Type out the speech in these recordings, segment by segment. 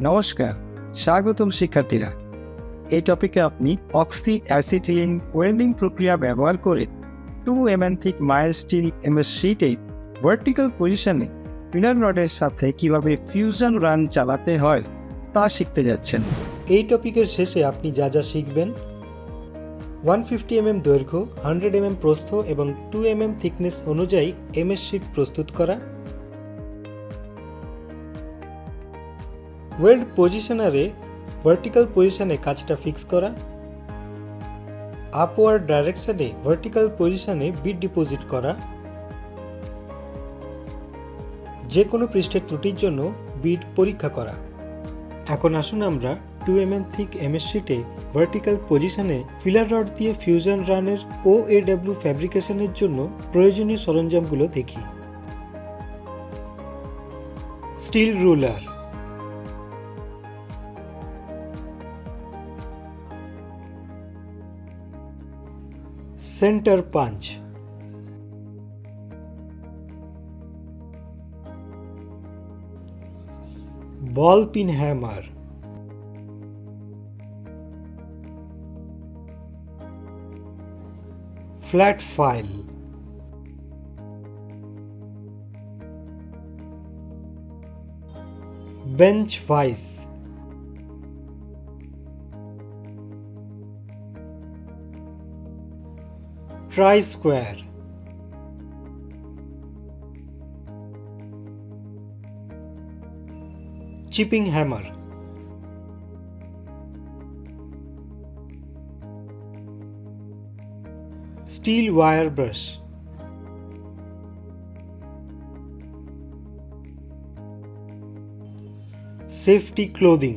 নমস্কার, স্বাগতম শিক্ষার্থীরা। এই টপিকে আপনি অক্সি-অ্যাসিটিলিন ওয়েল্ডিং প্রক্রিয়া ব্যবহার করে 2 mm thick mild still MS শীটে ভার্টিক্যাল পজিশনে ফিলার রডের সাথে কিভাবে ফিউশন রান চালাতে হয় তা শিখতে যাচ্ছেন। এই টপিকের শেষে আপনি যা যা শিখবেন: 150 mm দৈর্ঘ্য, 100 mm প্রস্থ এবং 2 mm থিকনেস অনুযায়ী MS শীট প্রস্তুত করা, ওয়েল্ড পজিশনারে ভার্টিক্যাল পজিশনে কাজটা ফিক্স করা, আপওয়ার্ড ডাইরেকশনে ভার্টিক্যাল পজিশনে বিট ডিপোজিট করা, যে কোনো পৃষ্ঠের ত্রুটির জন্য বিট পরীক্ষা করা। এখন আসুন আমরা 2 mm থিক MS শীটে ভার্টিক্যাল পজিশনে ফিলার রড দিয়ে ফিউশন রানের OAW ফ্যাব্রিকেশনের জন্য প্রয়োজনীয় সরঞ্জামগুলো দেখি। Steel ruler, centre punch, ball peen hammer, flat file, bench vice, try square, chipping hammer, steel wire brush, safety clothing,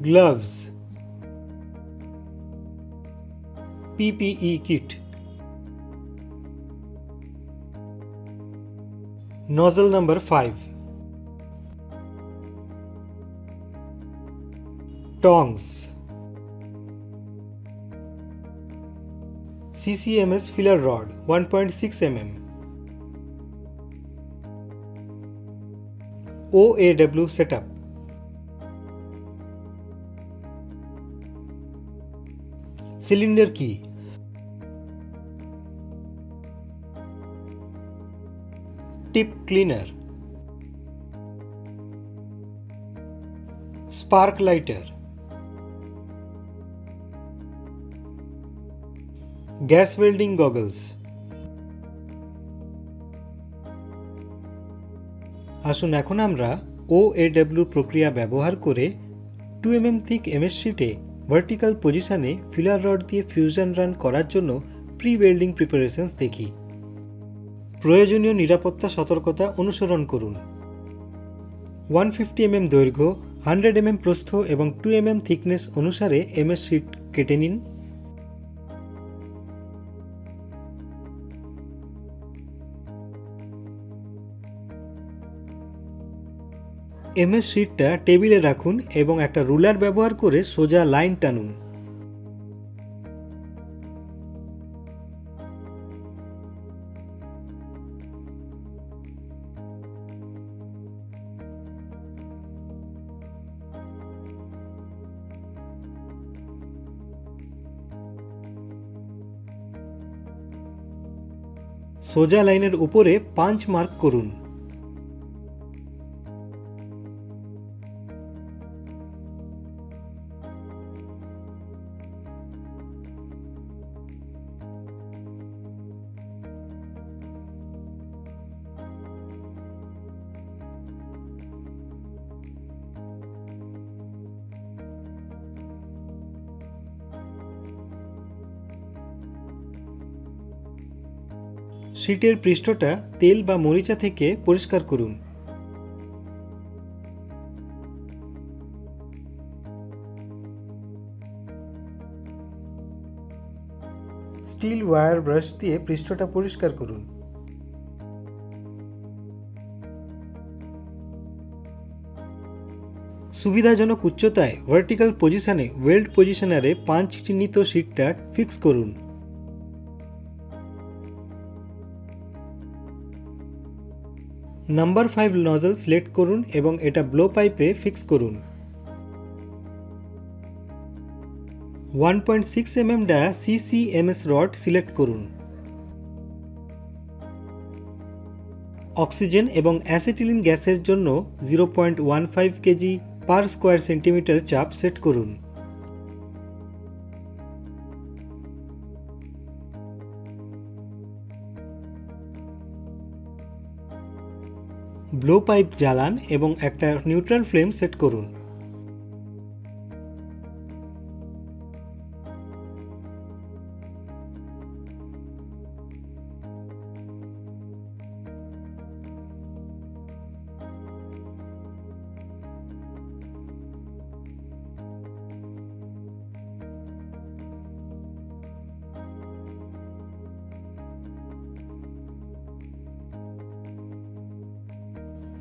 gloves, PPE kit, nozzle number 5, tongs, CCMS filler rod 1.6 mm, OAW setup, cylinder key, tip cleaner, spark lighter, gas welding goggles. আসুন এখন আমরা OAW প্রক্রিয়া ব্যবহার করে 2 mm thick MS শীটে vertical পজিশনে filler rod দিয়ে fusion run করার জন্য প্রি ওয়েল্ডিং প্রিপারেশনস দেখি। প্রয়োজনীয় নিরাপত্তা সতর্কতা অনুসরণ করুন। 150 mm দৈর্ঘ্য, 100 mm প্রস্থ এবং 2 mm থিকনেস অনুসারে MS শীট কেটে নিন। MS শীটটা টেবিলে রাখুন এবং একটা রুলার ব্যবহার করে সোজা লাইন টানুন। সোজা লাইনের উপরে পাঞ্চ মার্ক করুন। শীটের পৃষ্ঠটা তেল বা মরিচা থেকে পরিষ্কার করুন। স্টিল ওয়্যার ব্রাশ দিয়ে পৃষ্ঠটা পরিষ্কার করুন। সুবিধাজনক উচ্চতায় ভার্টিক্যাল পজিশনে ওয়েল্ড পজিশনারে পাঞ্চ চিহ্নিত শীটটা ফিক্স করুন। নাম্বার 5 নজল সিলেক্ট করুন এবং এটা ব্লো পাইপে ফিক্স করুন। 1.6 mm dia CCMS rod select করুন। অক্সিজেন এবং অ্যাসিটিলিন গ্যাসের জন্য 0.15 কেজি পার স্কোয়ার সেন্টিমিটার চাপ সেট করুন। ব্লো পাইপ জ্বালান এবং একটা নিউট্রাল ফ্লেম সেট করুন।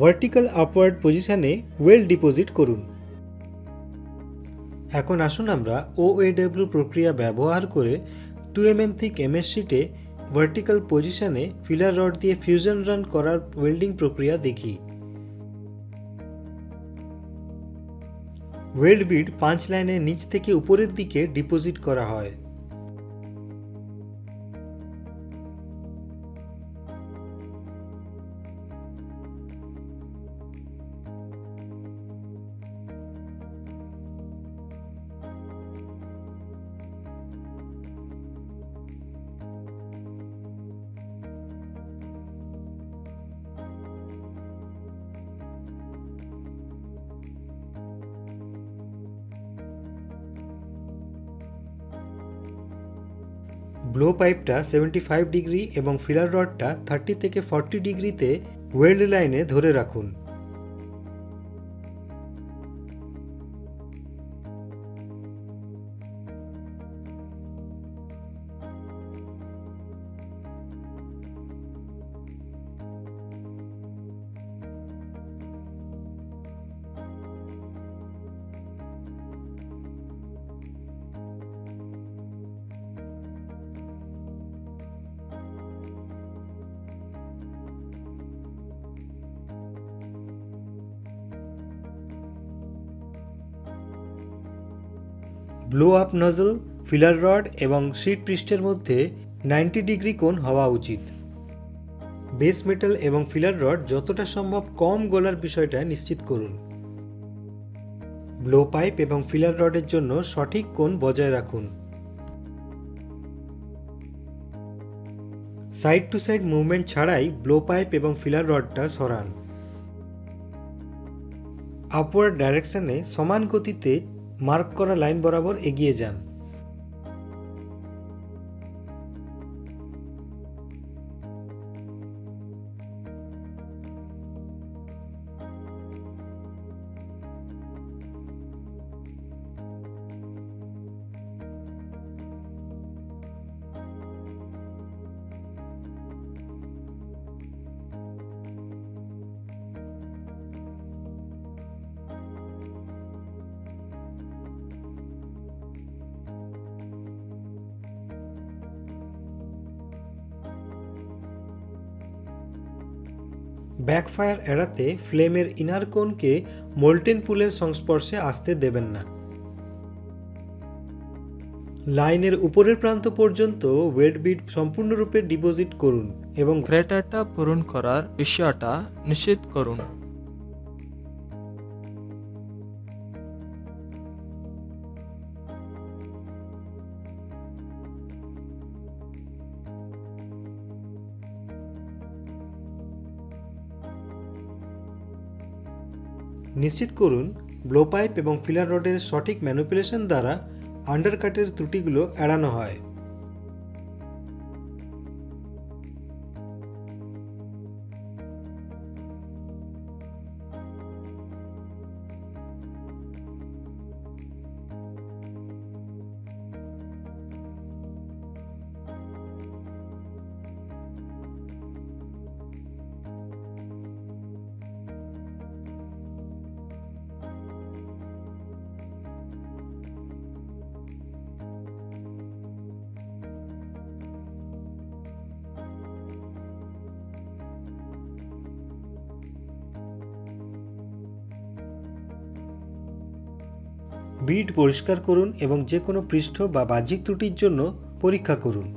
ভার্টিক্যাল আপওয়ার্ড পজিশনে ওয়েল্ড ডিপোজিট করুন। এখন আসুন আমরা OAW প্রক্রিয়া ব্যবহার করে 2 mm থিক MS শিটে ভার্টিক্যাল পজিশনে ফিলার রড দিয়ে ফিউশন রান করার ওয়েল্ডিং প্রক্রিয়া দেখি। ওয়েল্ড বিড পাঁচ লাইনের নিচ থেকে উপরের দিকে ডিপোজিট করা হয়। ব্লো পাইপটা 75 ডিগ্রি এবং ফিলার রডটা 30 থেকে 40 ডিগ্রিতে ওয়েল্ড লাইনে ধরে রাখুন। Blow up nozzle, filler rod এবং শিট পৃষ্ঠের মধ্যে 90 ডিগ্রি কোণ হওয়া উচিত। বেস মেটাল এবং ফিলার রড যতটা সম্ভব কম গলার বিষয়টা নিশ্চিত করুন। ব্লো পাইপ এবং ফিলার রডের জন্য সঠিক কোণ বজায় রাখুন। সাইড টু সাইড মুভমেন্ট ছাড়াই ব্লো পাইপ এবং ফিলার রডটা সরান। আপওয়ার্ড ডাইরেকশনে সমান গতিতে মার্ক করা লাইন বরাবর এগিয়ে যান। ব্যাকফায়ার এড়াতে ফ্লেমের ইনার কোণকে মোল্টেন পুলের সংস্পর্শে আসতে দেবেন না। লাইনের উপরের প্রান্ত পর্যন্ত ওয়েল্ড বিড সম্পূর্ণরূপে ডিপোজিট করুন এবং ক্রেটারটা পূরণ করার বিষয়টা নিশ্চিত করুন। নিশ্চিত করুন ব্লো পাইপ এবং ফিলার রডের সঠিক ম্যানিপুলেশন দ্বারা আন্ডারকাটের ত্রুটিগুলো এড়ানো হয়। বিড পরিষ্কার করুন এবং যে কোনো পৃষ্ঠ বা বাহ্যিক ত্রুটির জন্য পরীক্ষা করুন।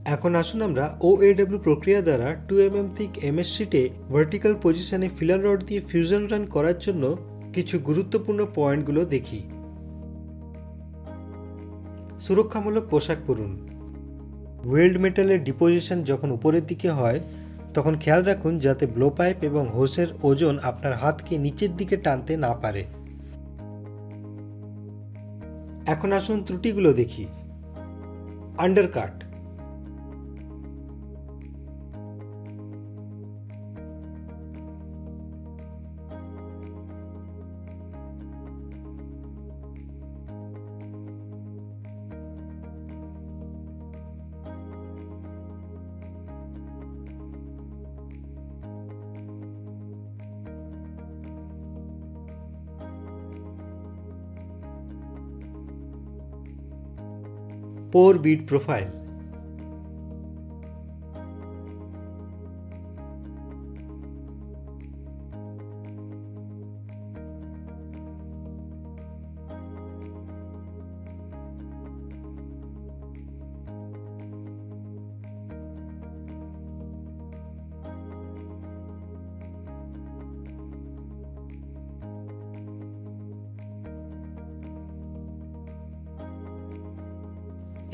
এখন আসুন আমরা OAW প্রক্রিয়া দ্বারা 2mm থিক MS শিটে ভার্টিক্যাল পজিশনে ফিলার রড দিয়ে ফিউশন রান করার জন্য কিছু গুরুত্বপূর্ণ পয়েন্টগুলো দেখি। সুরক্ষামূলক পোশাক পরুন। ওয়েল্ড মেটালের ডিপোজিশন যখন উপরের দিকে হয় তখন খেয়াল রাখুন যাতে ব্লো পাইপ এবং হোসের ওজন আপনার হাতকে নিচের দিকে টানতে না পারে। এখন আসুন ত্রুটিগুলো দেখি। Undercut. Poor bead profile.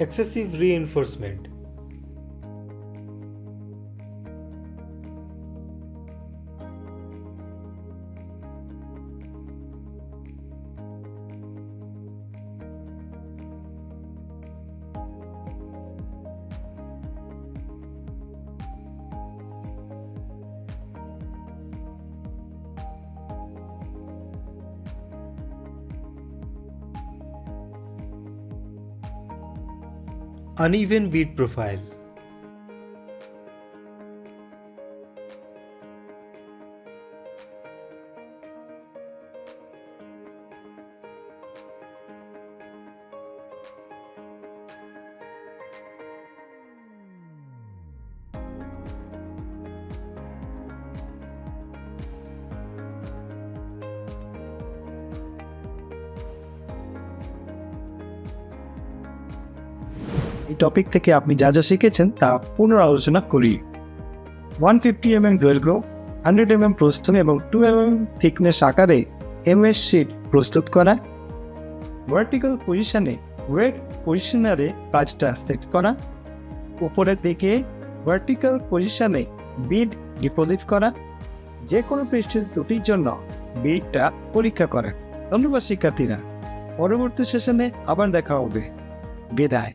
Excessive reinforcement. Uneven bead profile. এই টপিক থেকে আপনি যা যা শিখেছেন তা পুনরালোচনা করি। 150 mm দৈর্ঘ্য, 100 mm প্রস্থ এবং 2 mm থিকনেস আকারে MS শিট প্রস্তুত করা, ভার্টিক্যাল পজিশনে ওয়েট পজিশনারে কাজটা সেট করা, উপরের দিকে ভার্টিক্যাল পজিশনে বিড ডিপোজিট করা, যে কোনো পৃষ্ঠের ত্রুটির জন্য বিডটা পরীক্ষা করা। ধন্যবাদ শিক্ষার্থীরা, পরবর্তী সেশনে আবার দেখা হবে। বিদায়।